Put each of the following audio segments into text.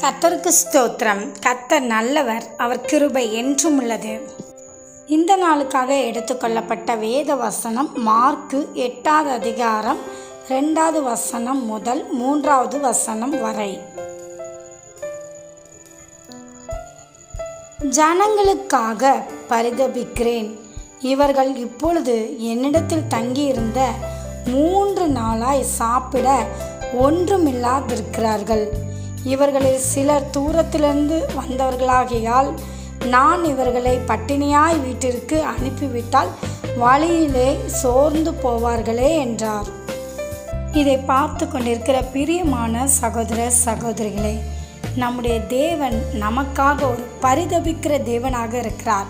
கர்த்தருக்கு ஸ்தோத்திரம். கர்த்தர் நல்லவர், அவர் கிருபை என்றும் உள்ளது. இந்த நாளுக்காக எடுத்துக்கொள்ளப்பட்ட வேத வசனம் மார்க்கு 8வது அதிகாரம் 2வது வசனம் முதல் 3வது வசனம் வரை. ஜனங்களுக்காக பரிதபிக்கிறேன். இவர்கள் இப்பொழுது என்னிடத்தில் தங்கியிருந்த 3 நாளாய் சாப்பிட ஒன்றுமில்லாதிருக்கிறார்கள். இவர்களில் சிலர் தூரத்திலிருந்து வந்தவர்களாகையால் நான் இவர்களை பட்டினியாய் வீட்டிற்கு அனுப்பிவிட்டால் வழியிலே சோர்ந்து போவார்களே என்றார். இதை பார்த்து கொண்டிருக்கிற பிரியமான சகோதர சகோதரிகளே, நம்முடைய தேவன் நமக்காக ஒரு பரிதபிக்கிற தேவனாக இருக்கிறார்.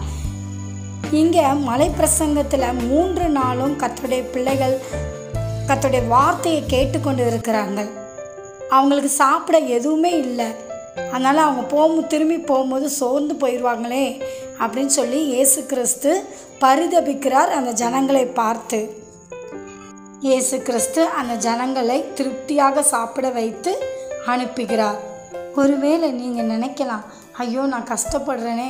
இங்கே மலை பிரசங்கத்தில் 3 நாளும் கர்த்தருடைய பிள்ளைகள் கர்த்தருடைய வார்த்தையை கேட்டுக்கொண்டு இருக்கிறார்கள். அவங்களுக்கு சாப்பிட எதுவுமே இல்லை. அதனால் அவங்க திரும்பி போகும்போது சோர்ந்து போயிடுவாங்களே அப்படின்னு சொல்லி இயேசு கிறிஸ்து பரிதபிக்கிறார் அந்த ஜனங்களை பார்த்து. இயேசு கிறிஸ்து அந்த ஜனங்களை திருப்தியாக சாப்பிட வைத்து அனுப்புகிறார். ஒருவேளை நீங்கள் நினைக்கலாம், ஐயோ நான் கஷ்டப்படுறேனே,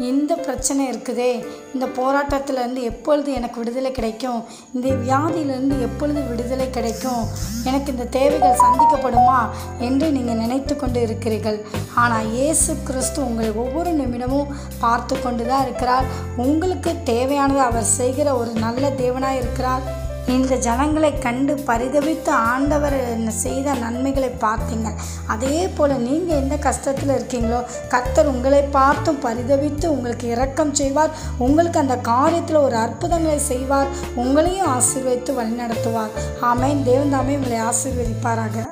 இந்த பிரச்சனை இருக்குதே, இந்த போராட்டத்திலேருந்து எப்பொழுது எனக்கு விடுதலை கிடைக்கும், இந்த வியாதியிலேருந்து எப்பொழுது விடுதலை கிடைக்கும், எனக்கு இந்த தேவைகள் சந்திக்கப்படுமா என்று நீங்கள் நினைத்து கொண்டு இருக்கிறீர்கள். ஆனால் இயேசு கிறிஸ்து உங்களை ஒவ்வொரு நிமிடமும் பார்த்து கொண்டு தான் இருக்கிறார். உங்களுக்கு தேவையானது அவர் செய்கிற ஒரு நல்ல தேவனாக இருக்கிறார். இந்த ஜனங்களை கண்டு பரிதபித்து ஆண்டவர் செய்த நன்மைகளை பார்த்தீங்க. அதே போல் நீங்கள் எந்த கஷ்டத்தில் இருக்கீங்களோ கர்த்தர் உங்களை பார்த்தும் பரிதபித்து உங்களுக்கு இரக்கம் செய்வார். உங்களுக்கு அந்த காரியத்தில் ஒரு அற்புதங்களை செய்வார். உங்களையும் ஆசீர்வதித்து வழிநடத்துவார். ஆமென். தேவன் தாமே உங்களை ஆசீர்வதிப்பாராக.